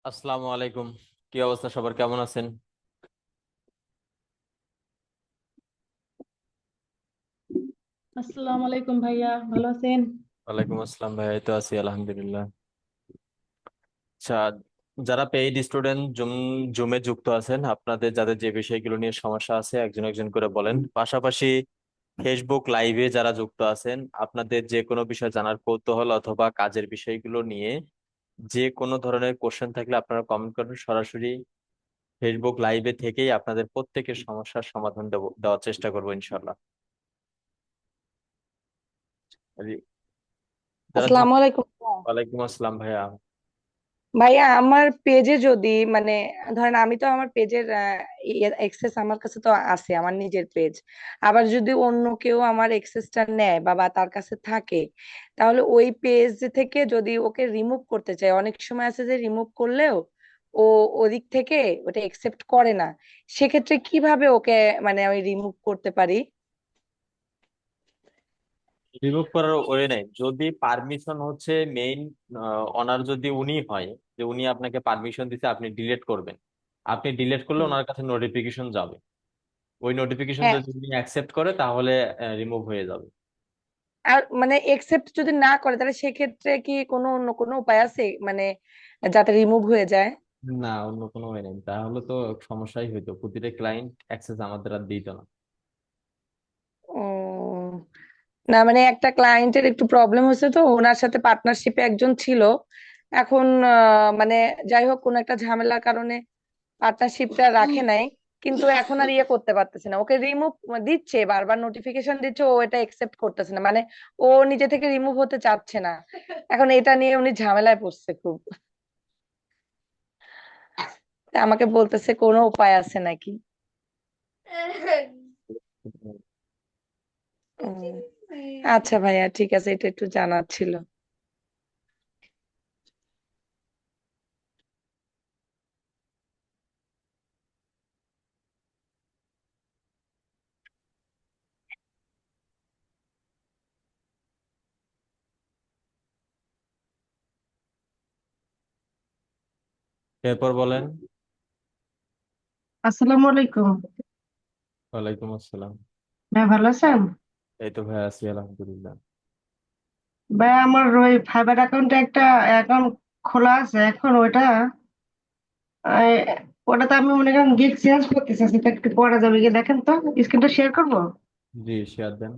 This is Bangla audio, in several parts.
আসসালামু আলাইকুম। কি অবস্থা, সবার কেমন আছেন? আসসালামু আলাইকুম ভাইয়া, ভালো আছেন? ওয়ালাইকুম আসসালাম ভাই, এই তো আছি আলহামদুলিল্লাহ। আচ্ছা, যারা পেইড স্টুডেন্ট জুমে যুক্ত আছেন, আপনাদের যাদের যে বিষয়গুলো নিয়ে সমস্যা আছে একজন একজন করে বলেন। পাশাপাশি ফেসবুক লাইভে যারা যুক্ত আছেন, আপনাদের যে কোনো বিষয় জানার কৌতূহল অথবা কাজের বিষয়গুলো নিয়ে যে কোনো ধরনের কোশ্চেন থাকলে আপনারা কমেন্ট করবেন সরাসরি। ফেসবুক লাইভে থেকেই আপনাদের প্রত্যেকের সমস্যার সমাধান দেওয়ার চেষ্টা করবো ইনশাল্লাহ। যারা আসসালামু যুক্ত। আলাইকুম। ওয়ালাইকুম আসসালাম ভাইয়া। ভাইয়া, আমার পেজে যদি মানে ধরেন আমি তো আমার পেজের এক্সেস আমার কাছে তো আছে, আমার নিজের পেজ। আবার যদি অন্য কেউ আমার এক্সেসটা নেয় বা তার কাছে থাকে, তাহলে ওই পেজ থেকে যদি ওকে রিমুভ করতে চাই, অনেক সময় আছে যে রিমুভ করলেও ও ওদিক থেকে ওটা একসেপ্ট করে না। সেক্ষেত্রে কিভাবে ওকে মানে আমি রিমুভ করতে পারি? রিমুভ করার ওয়ে নাই, যদি পারমিশন হচ্ছে মেইন অনার যদি উনি হয়, যে উনি আপনাকে পারমিশন দিতে আপনি ডিলিট করবেন, আপনি ডিলিট করলে হুম। ওনার কাছে নোটিফিকেশন যাবে। ওই নোটিফিকেশন হ্যাঁ। যদি উনি অ্যাকসেপ্ট করে তাহলে রিমুভ হয়ে যাবে। আর মানে একসেপ্ট যদি না করে, তাহলে সেক্ষেত্রে কি কোনো অন্য কোনো উপায় আছে মানে যাতে রিমুভ হয়ে যায়? না, অন্য কোনো ওয়ে নেই, তাহলে তো সমস্যাই হইতো, প্রতিটা ক্লায়েন্ট অ্যাক্সেস আমাদের আর দিত না। ও, না মানে একটা ক্লায়েন্টের একটু প্রবলেম হয়েছে, তো ওনার সাথে পার্টনারশিপে একজন ছিল। এখন মানে যাই হোক, কোন একটা ঝামেলার কারণে পার্টনারশিপটা রাখে নাই। কিন্তু এখন আর ইয়ে করতে পারতেছে না, ওকে রিমুভ দিচ্ছে, বারবার নোটিফিকেশন দিচ্ছে, ও এটা একসেপ্ট করতেছে না, মানে ও নিজে থেকে রিমুভ হতে চাচ্ছে না। এখন এটা নিয়ে উনি ঝামেলায় পড়ছে খুব। তা আমাকে বলতেছে কোনো উপায় আছে নাকি। উম, আচ্ছা ভাইয়া, ঠিক আছে, এটা একটু জানার ছিল। এরপর বলেন। আসসালামু আলাইকুম। ওয়ালাইকুম আসসালাম। ভাই ভালো আছেন? এই তো ভাই আছি আলহামদুলিল্লাহ। ভাই আমার ওই ফাইবার অ্যাকাউন্টে একটা অ্যাকাউন্ট খোলা আছে, এখন ওইটা আহ, ওটাতে আমি মনে করেন গিগ চেঞ্জ করতে চাচ্ছি, এটা একটু করা যাবে কি দেখেন তো? স্ক্রিনটা শেয়ার করবো? জি, শেয়ার দেন।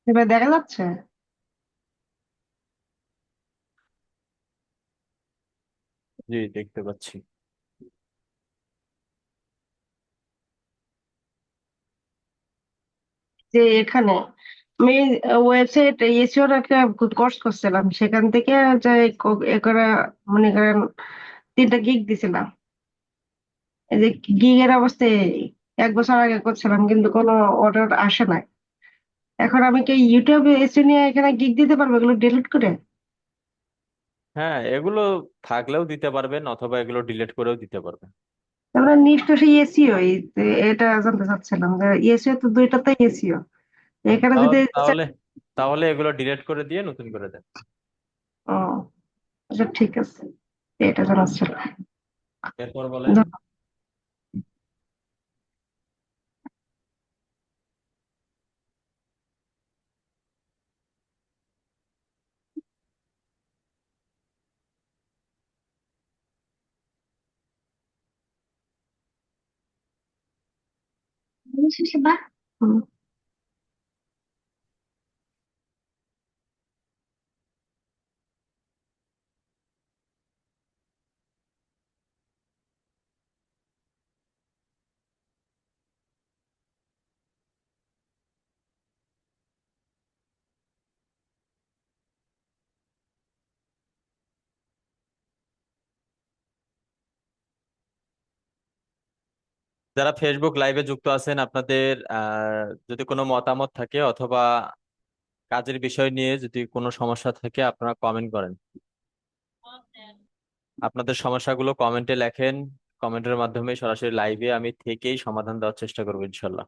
এবার দেখা যাচ্ছে? জি, দেখতে পাচ্ছি। যে এখানে আমি ওয়েবসাইট এসিওর একটা কোর্স করছিলাম, সেখান থেকে যে এ করে মনে করেন 3টা গিগ দিছিলাম। এই যে গিগের অবস্থা 1 বছর আগে করছিলাম, কিন্তু কোনো অর্ডার আসে নাই। এখন আমি কি ইউটিউবে এসে নিয়ে এখানে গিগ দিতে পারবো এগুলো ডিলিট করে? হ্যাঁ, এগুলো থাকলেও দিতে পারবেন অথবা এগুলো ডিলিট করেও দিতে পারবেন। আমরা নিশ্চয়ই এসিও এটা জানতে চাচ্ছিলাম যে এসিও তো দুইটাতে এসিও এখানে যদি তাহলে তাহলে এগুলো ডিলিট করে দিয়ে নতুন করে দেন। ও, আচ্ছা ঠিক আছে, এটা জানার ছিল। এরপর বলেন। হুম। যারা ফেসবুক লাইভে যুক্ত আছেন, আপনাদের যদি কোনো মতামত থাকে অথবা কাজের বিষয় নিয়ে যদি কোনো সমস্যা থাকে আপনারা কমেন্ট করেন। আপনাদের সমস্যাগুলো কমেন্টে লেখেন। কমেন্টের মাধ্যমে সরাসরি লাইভে আমি থেকেই সমাধান দেওয়ার চেষ্টা করবো ইনশাল্লাহ।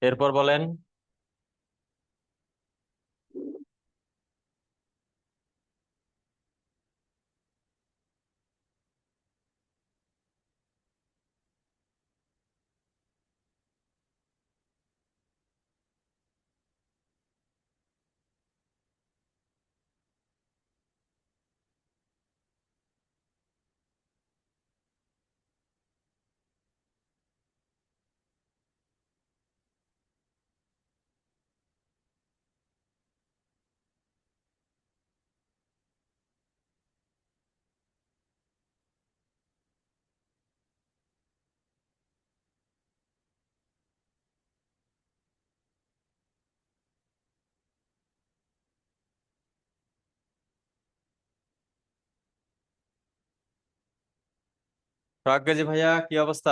এরপর বলেন। প্রাজ্ঞাজি ভাইয়া, কি অবস্থা?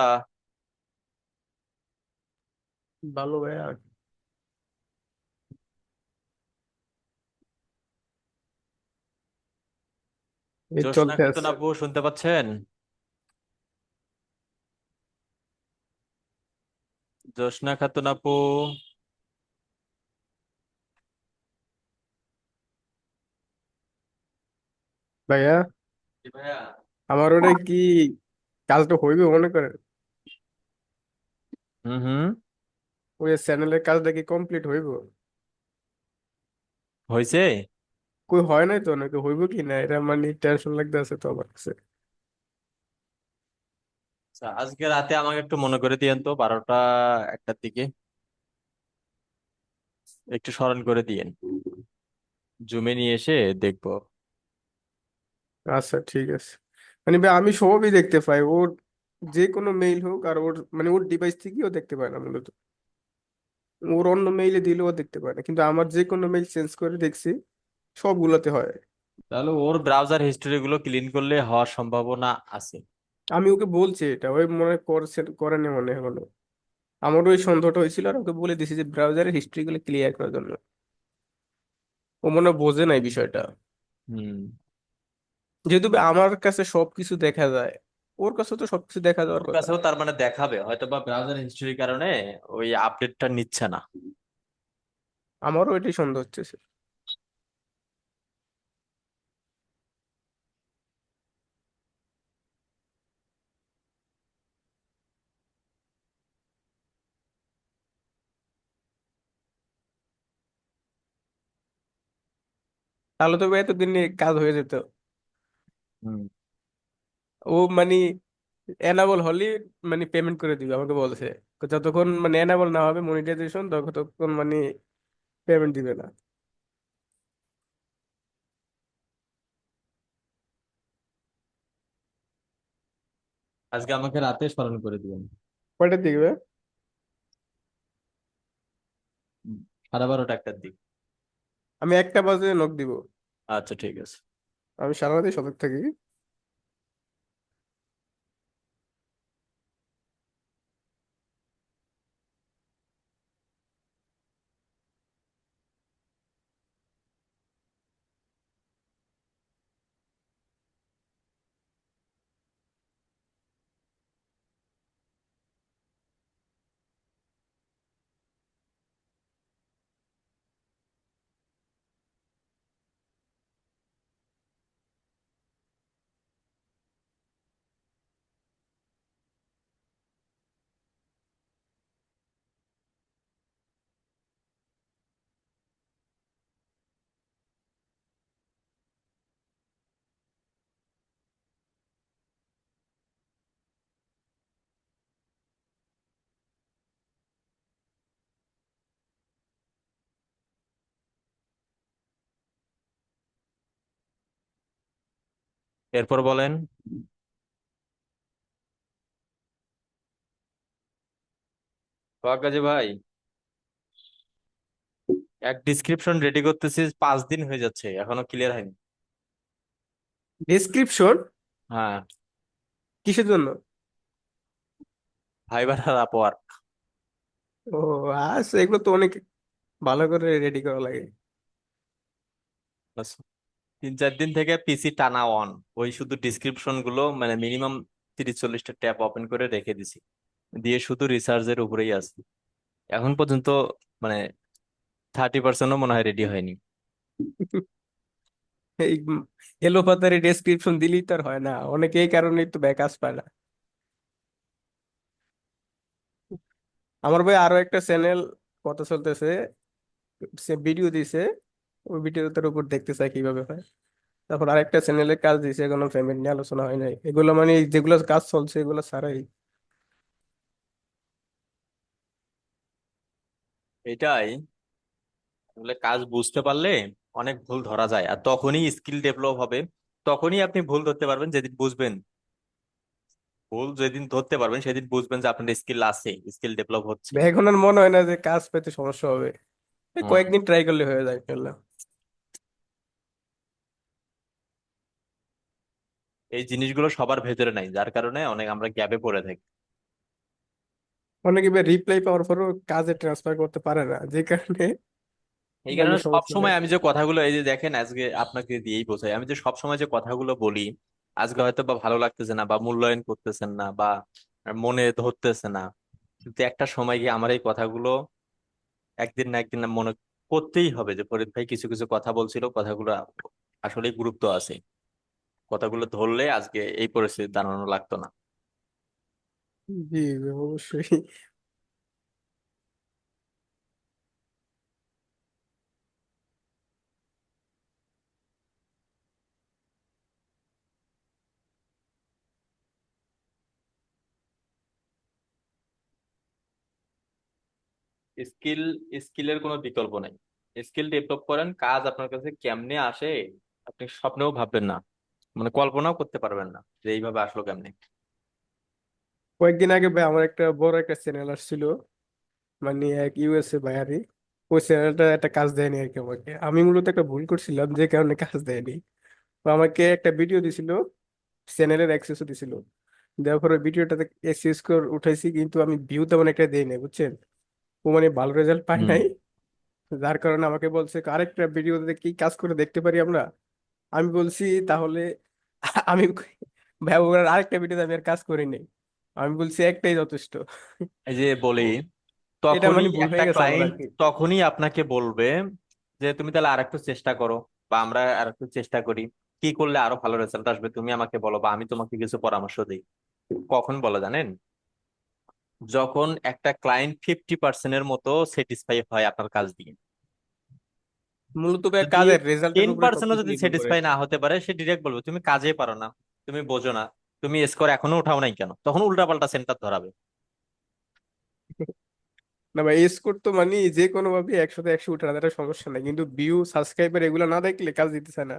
ভালো ভাইয়া। এই জোশনা চলতে খাতুন আছে। আপু, শুনতে পাচ্ছেন? জোশনা খাতুন আপু। ভাইয়া, জি ভাইয়া। আমার ওটা কি কাজটা হইবে মনে করেন? হুম হুম। ওই চ্যানেলের কাজটা কি কমপ্লিট হইব? হয়েছে। কই হয় নাই তো, নাকি হইব কি না এটা মানে টেনশন লাগতে আছে তো আমার কাছে। আচ্ছা, আজকে রাতে আমাকে একটু মনে করে দিয়েন তো, 12টা 1টার দিকে একটু স্মরণ করে দিয়েন, জুমে নিয়ে এসে দেখবো। আচ্ছা ঠিক আছে। মানে ভাই আমি সবই দেখতে পাই ওর, যে কোনো মেইল হোক, আর ওর মানে ওর ডিভাইস থেকেও দেখতে পায় না মূলত। ওর অন্য মেইলে দিলেও দেখতে পায় না, কিন্তু আমার যে কোনো মেইল চেঞ্জ করে দেখছি সবগুলোতে হয়। তাহলে ওর ব্রাউজার হিস্টরি গুলো ক্লিন করলে হওয়ার সম্ভাবনা আছে। আমি ওকে বলছি এটা, ওই মনে হয় করছে, করেনি মনে হয় এখনো। আমারও ওই সন্দেহটা হয়েছিল, আর ওকে বলে দিছি যে ব্রাউজারের হিস্ট্রি গুলো ক্লিয়ার করার জন্য। ও মনে হয় বোঝে না এই বিষয়টা। হুম। যেহেতু আমার কাছে সবকিছু দেখা যায়, ওর কাছে তো সবকিছু দেখা যাওয়ার ওর কথা। কাছেও তার মানে দেখাবে হয়তো বা ব্রাউজার হিস্টরির কারণে ওই আপডেটটা নিচ্ছে না। আমারও এটাই সন্দেহ হচ্ছে। তাহলে তো ভাই এতদিনে কাজ হয়ে যেত। হুম। ও মানে এনাবল হলে মানে পেমেন্ট করে দিবে আমাকে বলছে। তো যতক্ষণ মানে এনাবল না হবে মনিটাইজেশন, ততক্ষণ মানে পেমেন্ট দিবে না। আজকে আমাকে রাতে স্মরণ করে দিবেন। কয়টা দিবে? 12:30 1টার দিক। আমি 1টা বাজে নক দিব। আচ্ছা ঠিক আছে। আমি সারা রাতে সজাগ থাকি। এরপর বলেন। কাজে ভাই, এক ডিসক্রিপশন রেডি করতেছি, 5 দিন হয়ে যাচ্ছে, এখনো ক্লিয়ার হয়নি। ডেসক্রিপশন? হ্যাঁ। কিসের জন্য? ফাইবার আর আপওয়ার্ক। ও আচ্ছা, এগুলো তো অনেক ভালো করে রেডি করা লাগে। 3-4 দিন থেকে পিসি টানা অন, ওই শুধু ডিসক্রিপশন গুলো মানে মিনিমাম 30-40টা ট্যাব ওপেন করে রেখে দিছি, দিয়ে শুধু রিসার্চের উপরেই আছি। এখন পর্যন্ত মানে 30%ও মনে হয় রেডি হয়নি। এই এলোপাতারি ডেসক্রিপশন দিলেই তো আর হয় না, অনেকে এই কারণেই তো ব্যাকআপ পায় না। আমার ভাই আরো একটা চ্যানেল কথা চলতেছে, সে ভিডিও দিছে, ওই ভিডিওটার উপর দেখতে চাই কিভাবে হয়। তারপর আরেকটা চ্যানেলে কাজ দিছে, কোনো পেমেন্ট নিয়ে আলোচনা হয় নাই, এগুলো মানে যেগুলো কাজ চলছে এগুলো ছাড়াই। এটাই আসলে, কাজ বুঝতে পারলে অনেক ভুল ধরা যায়, আর তখনই স্কিল ডেভেলপ হবে। তখনই আপনি ভুল ধরতে পারবেন যেদিন বুঝবেন, ভুল যেদিন ধরতে পারবেন সেদিন বুঝবেন যে আপনার স্কিল আছে, স্কিল ডেভেলপ হচ্ছে। এখন আর মনে হয় না যে কাজ পেতে সমস্যা হবে, এই হুম। কয়েকদিন ট্রাই করলে হয়ে যায় ইনশাল্লাহ। এই জিনিসগুলো সবার ভেতরে নাই, যার কারণে অনেক আমরা গ্যাপে পড়ে থাকি। অনেকে রিপ্লাই পাওয়ার পরও কাজে ট্রান্সফার করতে পারে না, যে কারণে এই মানে কারণে সব সমস্যা সময় হয়। আমি যে কথাগুলো, এই যে দেখেন আজকে আপনাকে দিয়েই বোঝাই, আমি যে সব সময় যে কথাগুলো বলি, আজকে হয়তো বা ভালো লাগতেছে না বা মূল্যায়ন করতেছেন না বা মনে ধরতেছে না, কিন্তু একটা সময় গিয়ে আমার এই কথাগুলো একদিন না একদিন না মনে করতেই হবে যে ফরিদ ভাই কিছু কিছু কথা বলছিল, কথাগুলো আসলে গুরুত্ব আছে, কথাগুলো ধরলে আজকে এই পরিস্থিতি দাঁড়ানো লাগতো না। জি অবশ্যই। স্কিল, স্কিলের কোনো বিকল্প নাই। স্কিল ডেভেলপ করেন, কাজ আপনার কাছে কেমনে আসে আপনি স্বপ্নেও ভাববেন না, মানে কল্পনাও করতে পারবেন না যে এইভাবে আসলো কেমনে। কয়েকদিন আগে ভাই আমার একটা বড় একটা চ্যানেল আসছিল, মানে এক ইউএসএ বাইরে, ওই চ্যানেলটা একটা কাজ দেয়নি আর কি আমাকে, আমি মূলত একটা ভুল করছিলাম যে কারণে কাজ দেয়নি। তো আমাকে একটা ভিডিও দিছিল, চ্যানেলের অ্যাক্সেসও দিছিল, দেওয়ার পরে ভিডিওটাতে এক্সেস করে উঠাইছি, কিন্তু আমি ভিউ তেমন একটা দেই নাই বুঝছেন, ও মানে ভালো রেজাল্ট পাই হুম। নাই। যার কারণে আমাকে বলছে আরেকটা ভিডিওতে কি কাজ করে দেখতে পারি আমরা। আমি বলছি তাহলে আমি ব্যবহার আরেকটা ভিডিওতে আমি আর কাজ করি নাই, আমি বলছি একটাই যথেষ্ট। এই যে বলি, এটা তখনই মানে ভুল একটা হয়ে গেছে আমার আর ক্লায়েন্ট কি। তখনই আপনাকে বলবে যে তুমি তাহলে আরেকটু চেষ্টা করো, বা আমরা আরেকটু চেষ্টা করি, কি করলে আরো ভালো রেজাল্ট আসবে তুমি আমাকে বলো, বা আমি তোমাকে কিছু পরামর্শ দিই। কখন বলে জানেন? যখন একটা ক্লায়েন্ট 50%-এর মতো স্যাটিসফাই হয় আপনার কাজ দিয়ে। মূলত ভাই যদি কাজের রেজাল্টের টেন উপরে পার্সেন্টও সবকিছু যদি নির্ভর করে। স্যাটিসফাই না হতে পারে, সে ডিরেক্ট বলবে তুমি কাজে পারো না, তুমি বোঝো না, তুমি স্কোর এখনো উঠাও নাই কেন, তখন উল্টাপাল্টা সেন্টার ধরাবে। না ভাই, স্কোর তো মানে যে কোনো ভাবে 100-তে 100 উঠানো একটা সমস্যা নাই, কিন্তু ভিউ সাবস্ক্রাইবার এগুলো না দেখলে কাজ দিতেছে না।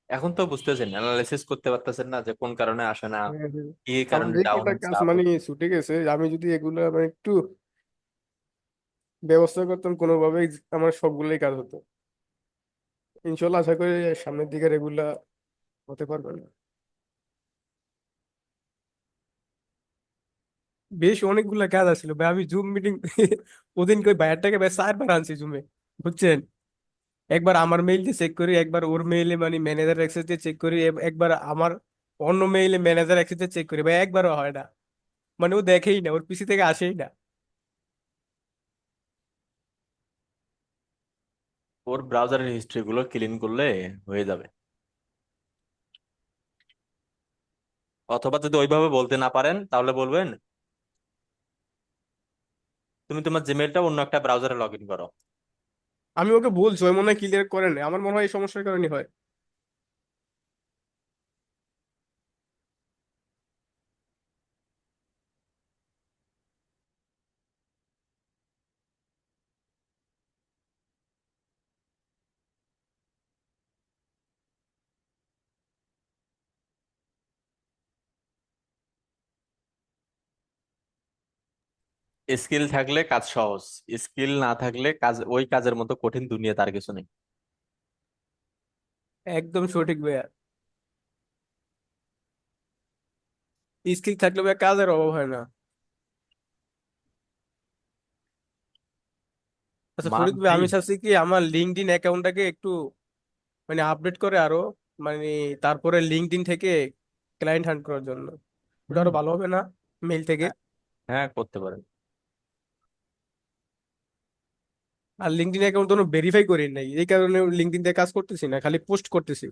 এখন তো বুঝতেছেন, অ্যানালাইসিস করতে পারতেছেন না যে কোন কারণে আসে না, হ্যাঁ, হ্যাঁ। কি আমার কারণে যে ডাউন কটা হচ্ছে কাজ আপ মানে হচ্ছে। ছুটে গেছে, আমি যদি এগুলো মানে একটু ব্যবস্থা করতাম কোনোভাবেই, আমার সবগুলোই কাজ হতো। ইনশাল্লাহ আশা করি সামনের দিকে এগুলা হতে পারবে না। বেশ অনেকগুলা কাজ আছিল ভাই, আমি জুম মিটিং ওদিন কই ভাইয়ারটাকে ভাই 4 বার আনছি জুমে, বুঝছেন। একবার আমার মেইল দিয়ে চেক করি, একবার ওর মেইলে মানে ম্যানেজার অ্যাক্সেস দিয়ে চেক করি, একবার আমার অন্য মেইলে ম্যানেজার অ্যাক্সেস দিয়ে চেক করি, ভাই একবারও হয় না, মানে ও দেখেই না, ওর পিসি থেকে আসেই না। ওর ব্রাউজারের হিস্ট্রি গুলো ক্লিন করলে হয়ে যাবে। অথবা যদি ওইভাবে বলতে না পারেন তাহলে বলবেন তুমি তোমার জিমেলটা অন্য একটা ব্রাউজারে লগ ইন করো। আমি ওকে বলছি, ওই মনে হয় ক্লিয়ার করে না, আমার মনে হয় এই সমস্যার কারণে হয়। স্কিল থাকলে কাজ সহজ, স্কিল না থাকলে কাজ ওই কাজের মতো কঠিন দুনিয়া তার কিছু নেই। একদম সঠিক ভাইয়া। স্কিল থাকলে ভাইয়া কাজের অভাব হয় না। আচ্ছা মান ফরিদ ভাই, নেই। আমি চাচ্ছি কি আমার লিঙ্কডইন অ্যাকাউন্টটাকে একটু মানে আপডেট করে আরো, মানে তারপরে লিঙ্কডইন থেকে ক্লায়েন্ট হান্ট করার জন্য। ওটা হুম। আরো ভালো হবে না মেইল থেকে? হ্যাঁ, হ্যাঁ, করতে পারেন। আর লিঙ্কডইন অ্যাকাউন্ট তো ভেরিফাই করি নাই, এই কারণে লিঙ্কডইন দিয়ে কাজ করতেছি না, খালি পোস্ট করতেছি।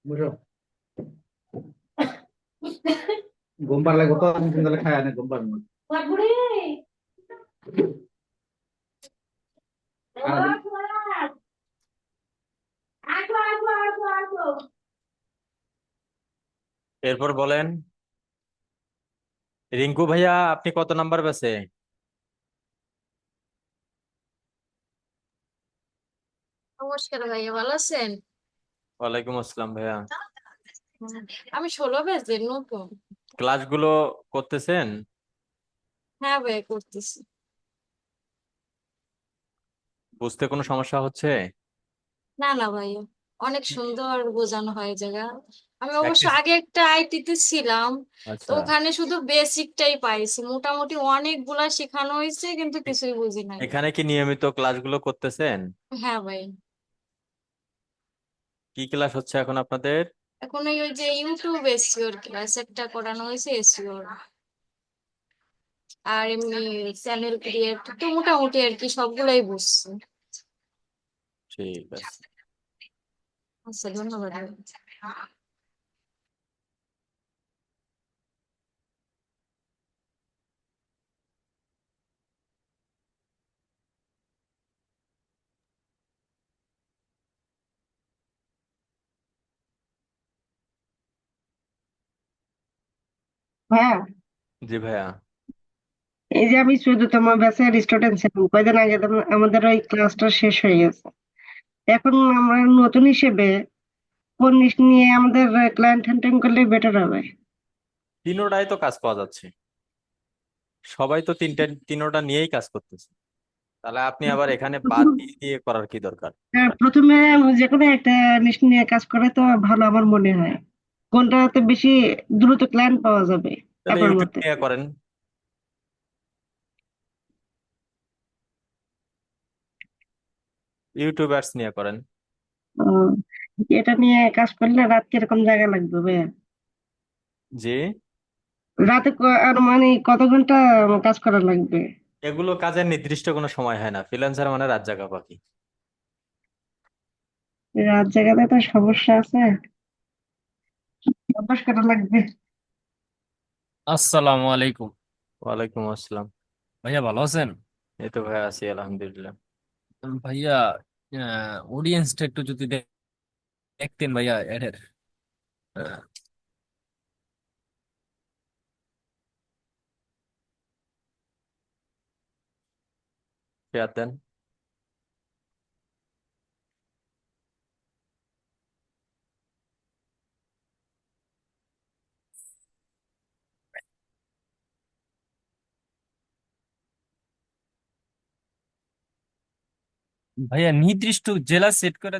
বুঝো ঘুম পারলে কত সকালে খায় না ঘুম পারবো এরপর বলেন, রিঙ্কু ভাইয়া আপনি কত নাম্বার পেছে? নমস্কার ভাইয়া, ভালো আছেন? ওয়ালাইকুম আসসালাম ভাইয়া। হুম, আমি 16 ব্যাচের নতুন। ক্লাসগুলো করতেছেন? হ্যাঁ ভাইয়া, করতেছি। বুঝতে কোনো সমস্যা হচ্ছে? না না ভাইয়া, অনেক সুন্দর বোঝানো হয় এই জায়গা। আমি অবশ্য প্র্যাকটিস। আগে একটা আইটিতে ছিলাম, তো আচ্ছা। ওখানে শুধু বেসিকটাই পাইছি, মোটামুটি অনেকগুলা শেখানো হয়েছে কিন্তু কিছুই বুঝি নাই। এখানে কি নিয়মিত ক্লাসগুলো করতেছেন? হ্যাঁ ভাই। কি ক্লাস হচ্ছে এখন আপনাদের? এখন ওই যে ইউটিউব এসইওর ক্লাস একটা করানো হয়েছে, এসইওর আর এমনি চ্যানেল ক্রিয়েট, তো মোটামুটি আর কি সবগুলাই বুঝছি। ঠিক আছে। আচ্ছা, ধন্যবাদ। হ্যাঁ, জি ভাইয়া। এই যে আমি 14তম ব্যাচের স্টুডেন্ট ছিলাম, কয়দিন আগে তো আমাদের ওই ক্লাসটা শেষ হয়ে গেছে। এখন আমরা নতুন হিসেবে কোন নিয়ে আমাদের ক্লায়েন্ট হ্যান্ডলিং করলে বেটার হবে? তিনোটাই তো কাজ পাওয়া যাচ্ছে, সবাই তো তিনোটা নিয়েই কাজ করতেছে, তাহলে আপনি আবার এখানে বাদ দিয়ে দিয়ে করার কি দরকার? হ্যাঁ, প্রথমে যে কোনো একটা নিশ নিয়ে কাজ করে তো ভালো আমার মনে হয়। কোনটাতে বেশি দ্রুত ক্লায়েন্ট পাওয়া যাবে তাহলে আপনার ইউটিউব মতে? নিয়ে করেন। ইউটিউব অ্যাডস নিয়ে করেন। আহ, এটা নিয়ে কাজ করলে রাত কিরকম জায়গা লাগবে ভাইয়া? জি। রাতে আর মানে কত ঘন্টা কাজ করা লাগবে? এগুলো কাজের নির্দিষ্ট কোনো সময় হয় না, ফ্রিল্যান্সার মানে রাত জাগা পাখি। রাত জাগাতে তো সমস্যা আছে, অভ্যাস করা লাগবে। আসসালামু আলাইকুম। ওয়ালাইকুম আসসালাম। ভাইয়া ভালো আছেন? এই তো ভাই আছি আলহামদুলিল্লাহ। ভাইয়া অডিয়েন্সটা একটু যদি দেখতেন ভাইয়া এদের। আহ, শেয়ার দেন। ভাইয়া নির্দিষ্ট জেলা সেট করে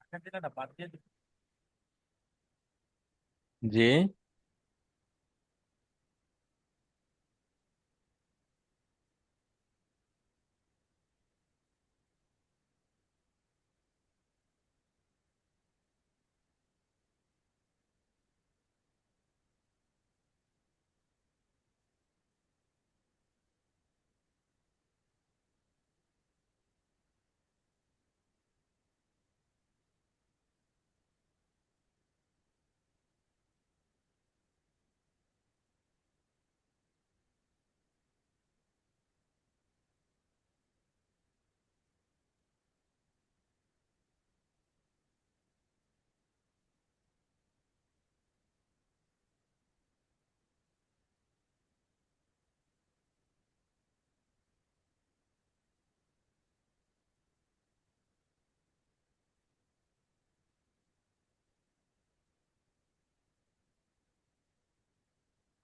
ঢাকা জেলাটা বাদ দিয়ে দিন। জি।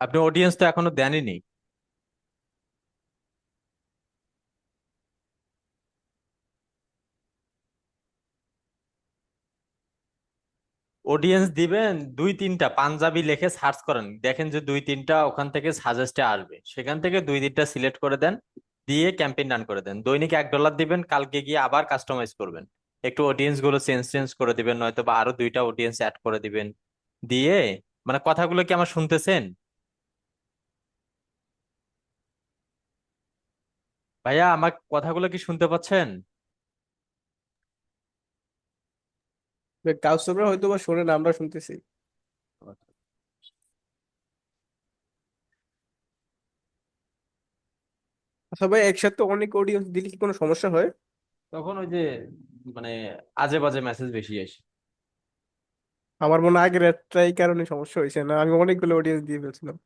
আপনি অডিয়েন্স তো এখনো দেননি। অডিয়েন্স দিবেন দুই তিনটা পাঞ্জাবি লিখে সার্চ করেন, দেখেন যে দুই তিনটা ওখান থেকে সাজেস্টে আসবে, সেখান থেকে দুই তিনটা সিলেক্ট করে দেন, দিয়ে ক্যাম্পেইন রান করে দেন। দৈনিক $1 দিবেন, কালকে গিয়ে আবার কাস্টমাইজ করবেন, একটু অডিয়েন্স গুলো চেঞ্জ চেঞ্জ করে দিবেন, নয়তো বা আরো দুইটা অডিয়েন্স অ্যাড করে দিবেন। দিয়ে মানে কথাগুলো কি আমার শুনতেছেন ভাইয়া? আমার কথাগুলো কি শুনতে পাচ্ছেন? কাউসাররা হয়তো বা শোনে না, আমরা শুনতেছি। আচ্ছা ভাই, একসাথে অনেক অডিয়েন্স দিলে কি কোনো সমস্যা হয়? তখন ওই যে মানে আজে বাজে মেসেজ বেশি আসে। আমার মনে হয় আগের একটা এই কারণে সমস্যা হয়েছে, না আমি অনেকগুলো অডিয়েন্স দিয়ে ফেলছিলাম।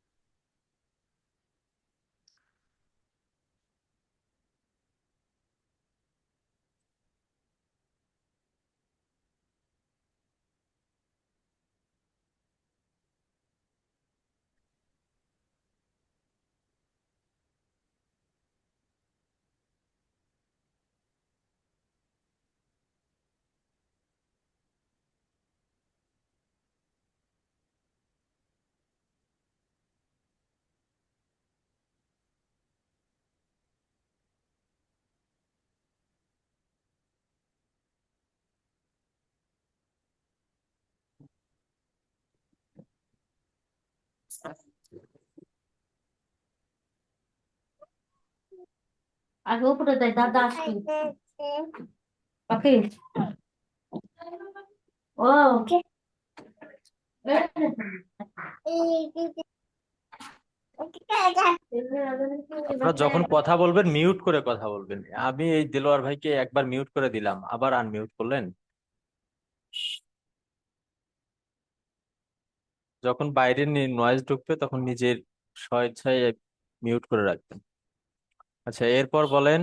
আগে উপরে যাই দাদা আসি পাখি ও আপনারা যখন কথা বলবেন মিউট করে কথা বলবেন। আমি এই দেলোয়ার ভাইকে একবার মিউট করে দিলাম, আবার আনমিউট করলেন। যখন বাইরে নয়েজ ঢুকবে তখন নিজের স্বেচ্ছায় মিউট করে রাখবেন। আচ্ছা, এরপর বলেন।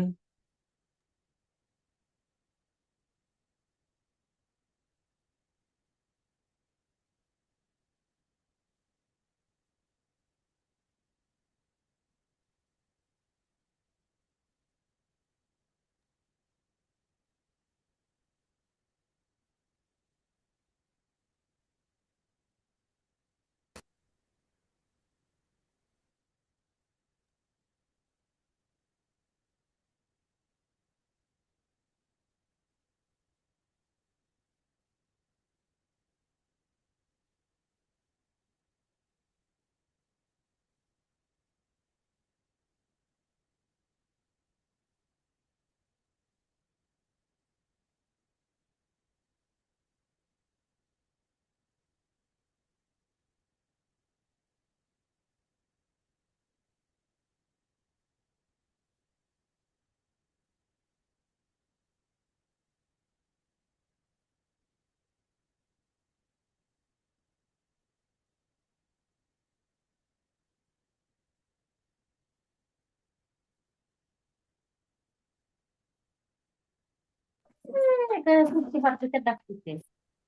এটা বুঝতে পারতেছে ডাকতেছে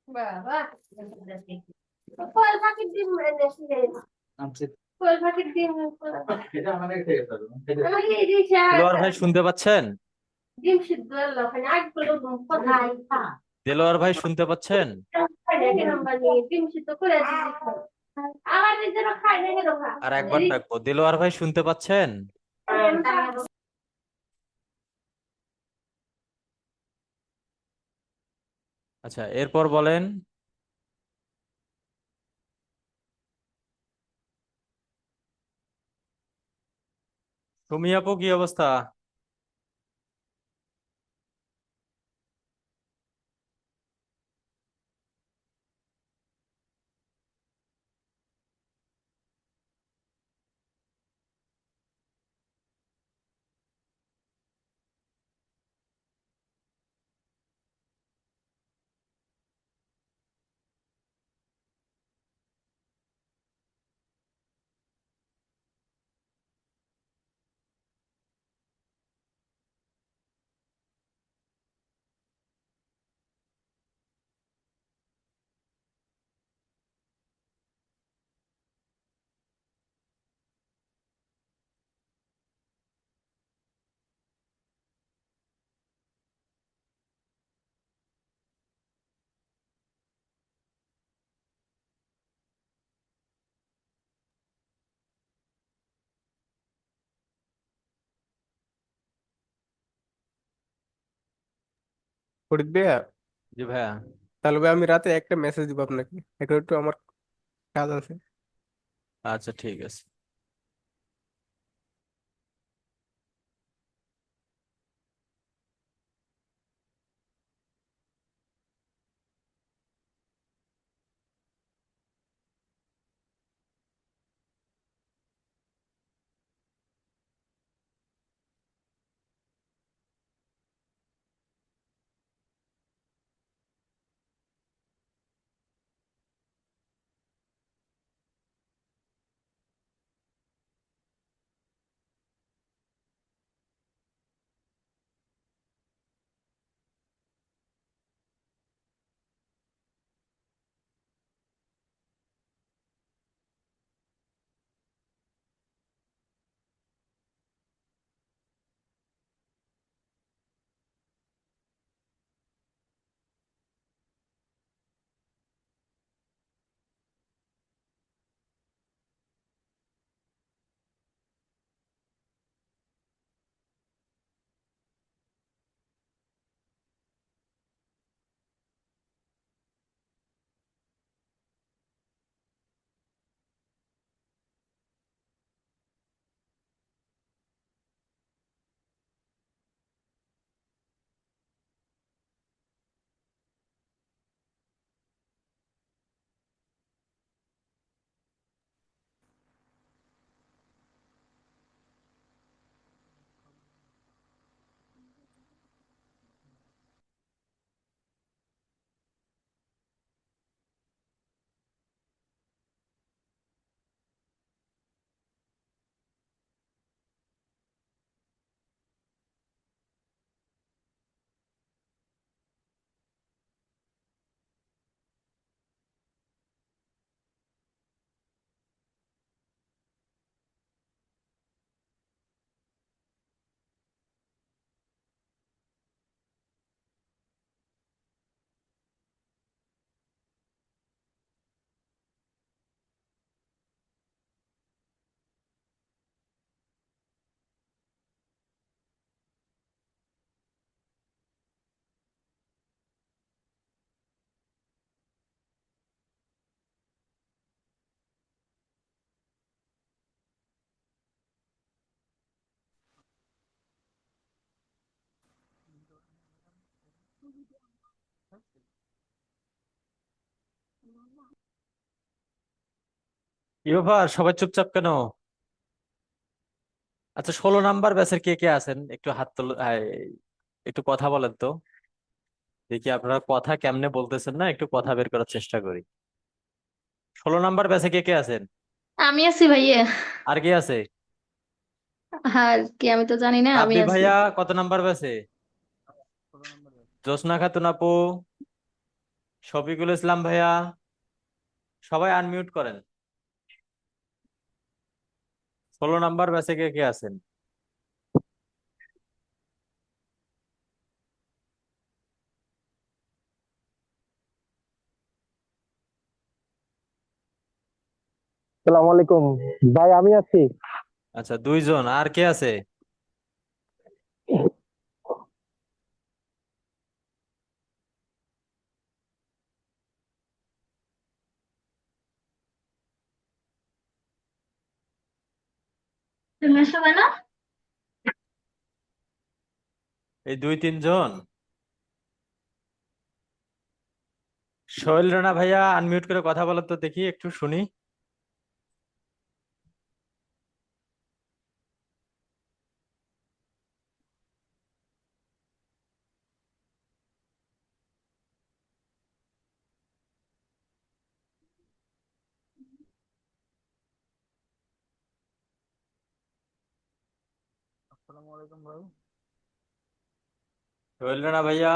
বাবা কোয়েল পাখির ডিম এনেছিলে আনছি। কোয়েল পাখির ডিম এটা আমাদের খেয়ে ফেলো। আমাকে এই দিশা দেলোয়ার ভাই শুনতে পাচ্ছেন? ডিম সিদ্ধ এলো ওখানে আগগুলো কোথায় খা দেলোয়ার ভাই শুনতে পাচ্ছেন? খাই না কেন মানে ডিম সিদ্ধ করে দিয়েছি আমার নিজেরও খাই না কেন খা আর একবার ডাকবো, দেলোয়ার ভাই শুনতে পাচ্ছেন? আচ্ছা, এরপর বলেন। সুমি আপু, কি অবস্থা? ফরিদ ভাইয়া, জি ভাইয়া। তাহলে ভাই আমি রাতে একটা মেসেজ দিব আপনাকে, এখন একটু আমার কাজ আছে। আচ্ছা, ঠিক আছে। কি ব্যাপার, সবাই চুপচাপ কেন? আচ্ছা, 16 নাম্বার ব্যাচের কে কে আছেন একটু হাত তোল, একটু কথা বলেন তো। দেখি আপনারা কথা কেমনে বলতেছেন, না একটু কথা বের করার চেষ্টা করি। 16 নাম্বার ব্যাচে কে কে আছেন? আমি আছি ভাইয়া আর কে আছে? আর কি আমি তো জানি না আমি রাব্বি আছি ভাইয়া কত নাম্বার ব্যাচে? জ্যোৎস্না খাতুন আপু, শফিকুল ইসলাম ভাইয়া, সবাই আনমিউট করেন। 16 নাম্বার ব্যাচে কে কে আছেন? সালাম আলাইকুম ভাই, আমি আছি। আচ্ছা, 2 জন। আর কে আছে? তুমি আসবে না? এই 2-3 জন। সোহেল রানা ভাইয়া, আনমিউট করে কথা বলো তো, দেখি একটু শুনি। আসসালামু আলাইকুম ভাই। সোহেল রানা ভাইয়া।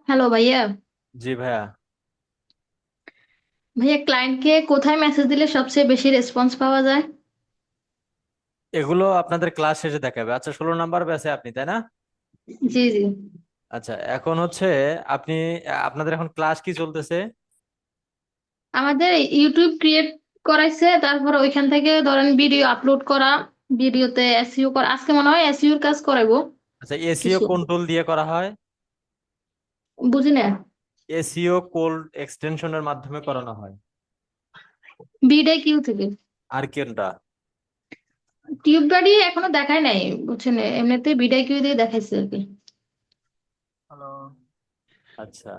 হ্যালো ভাইয়া। জি ভাইয়া। ভাইয়া, ক্লায়েন্টকে কোথায় মেসেজ দিলে সবচেয়ে বেশি রেসপন্স পাওয়া যায়? এগুলো আপনাদের ক্লাস শেষে দেখাবে। আচ্ছা, 16 নাম্বার ব্যাচে আপনি, তাই না? জি জি। আচ্ছা, এখন হচ্ছে আপনি, আপনাদের এখন ক্লাস কি চলতেছে? আমাদের ইউটিউব ক্রিয়েট করাইছে, তারপর ওইখান থেকে ধরেন ভিডিও আপলোড করা, ভিডিওতে এসইও করা। আজকে মনে হয় এসইওর কাজ করাইবো আচ্ছা, এসিও কিছু। কন্ট্রোল দিয়ে করা হয়? বুঝি না। এসিও কোল্ড এক্সটেনশনের মাধ্যমে করানো হয়। বিডে কিউ থেকে। আর কোনটা? টিউব গাড়ি এখনো দেখায় নাই, বুঝছেন, এমনিতে বিডে কিউ দিয়ে দেখাইছে আর কি। হ্যালো। আচ্ছা,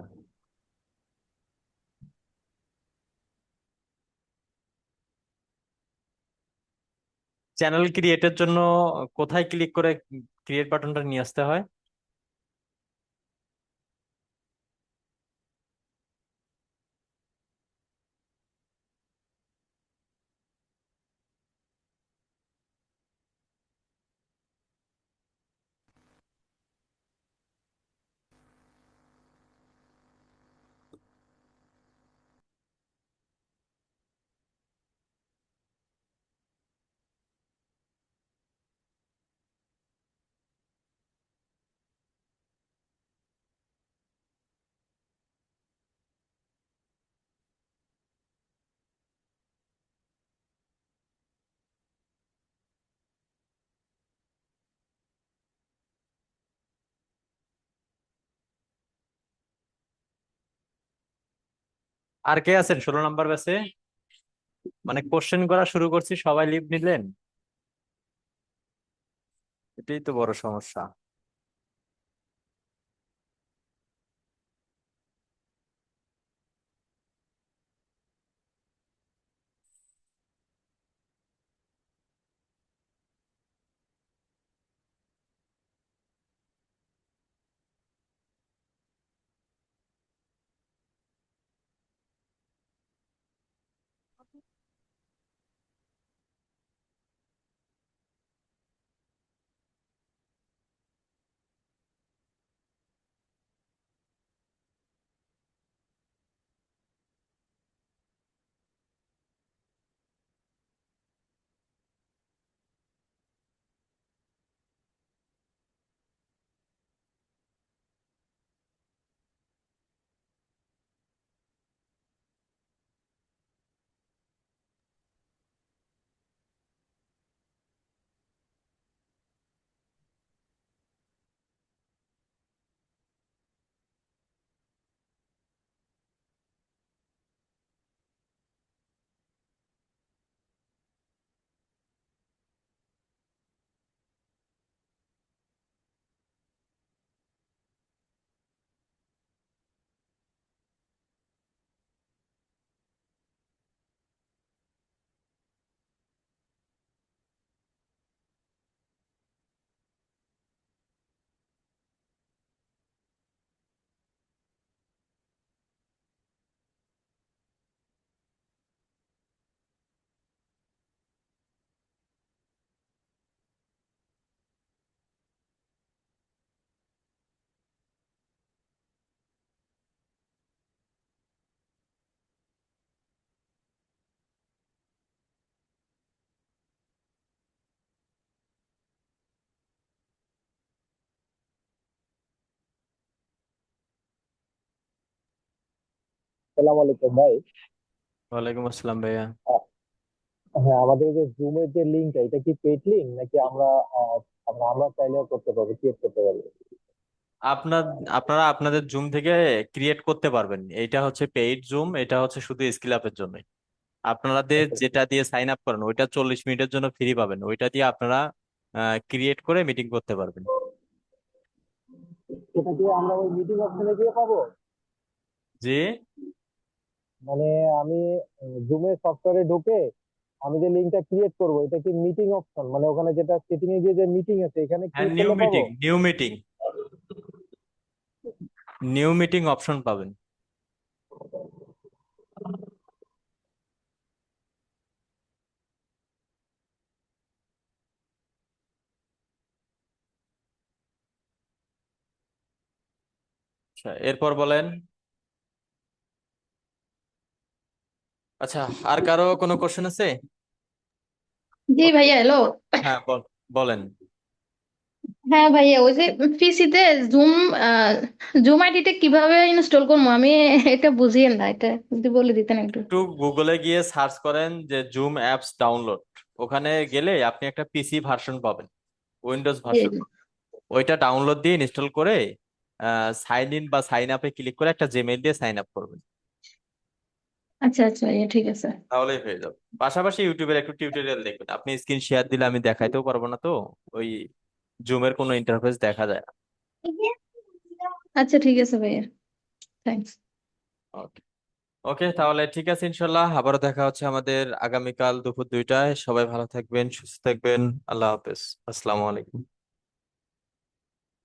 চ্যানেল ক্রিয়েটের জন্য কোথায় ক্লিক করে ক্রিয়েট বাটনটা নিয়ে আসতে হয়? আর কে আছেন 16 নাম্বার ব্যাচে? মানে কোশ্চেন করা শুরু করছি, সবাই লিভ নিলেন। এটাই তো বড় সমস্যা। আসসালামু আলাইকুম ভাই। ওয়ালাইকুম আসসালাম ভাইয়া। আহ, হ্যাঁ, আমাদের যে জুমের যে লিঙ্কটা, এটা কি পেইড লিঙ্ক নাকি আমরা চাইলেও করতে পারবো, ক্রিয়েট করতে পারবো? আপনার আপনারা আপনাদের জুম থেকে ক্রিয়েট করতে পারবেন। এইটা হচ্ছে পেইড জুম, এটা হচ্ছে শুধু স্কিল আপের জন্য। আপনাদের আচ্ছা, যেটা দিয়ে সাইন আপ করেন ওইটা 40 মিনিটের জন্য ফ্রি পাবেন, ওইটা দিয়ে আপনারা ক্রিয়েট করে মিটিং করতে পারবেন। সেটা কি আমরা ওই মিটিং অপশনে গিয়ে পাবো? জি। মানে আমি জুমের সফটওয়্যারে ঢুকে আমি যে লিঙ্কটা ক্রিয়েট করব, এটা কি মিটিং অপশন, মানে ওখানে যেটা সেটিং এ গিয়ে যে মিটিং আছে এখানে হ্যাঁ, ক্লিক করলে পাবো? নিউ মিটিং অপশন পাবেন। আচ্ছা, এরপর বলেন। আচ্ছা, আর কারো কোনো কোশ্চেন আছে? জি ভাইয়া, হ্যালো। হ্যাঁ, বলেন। হ্যাঁ ভাইয়া, ওই যে পিসিতে জুম জুম আইডিটা কিভাবে ইনস্টল করবো আমি এটা বুঝি না, এটা যদি বলে দিতেন একটু। একটু গুগলে গিয়ে সার্চ করেন যে জুম অ্যাপস ডাউনলোড। ওখানে গেলে আপনি একটা পিসি ভার্সন পাবেন, উইন্ডোজ জি ভার্সন। জি। ওইটা ডাউনলোড দিয়ে ইনস্টল করে সাইন ইন বা সাইন আপে ক্লিক করে একটা জিমেইল দিয়ে সাইন আপ করবেন, আচ্ছা আচ্ছা ভাইয়া, ঠিক আছে। তাহলেই হয়ে যাবে। পাশাপাশি ইউটিউবের একটু টিউটোরিয়াল দেখবেন। আপনি স্ক্রিন শেয়ার দিলে আমি দেখাইতেও পারবো না, তো ওই জুমের কোনো ইন্টারফেস দেখা যায় না। আচ্ছা ঠিক আছে ভাইয়া, থ্যাঙ্কস। ওকে। ওকে, তাহলে ঠিক আছে, ইনশাল্লাহ আবারও দেখা হচ্ছে আমাদের আগামীকাল দুপুর 2টায়। সবাই ভালো থাকবেন, সুস্থ থাকবেন। আল্লাহ হাফেজ। আসসালামু আলাইকুম।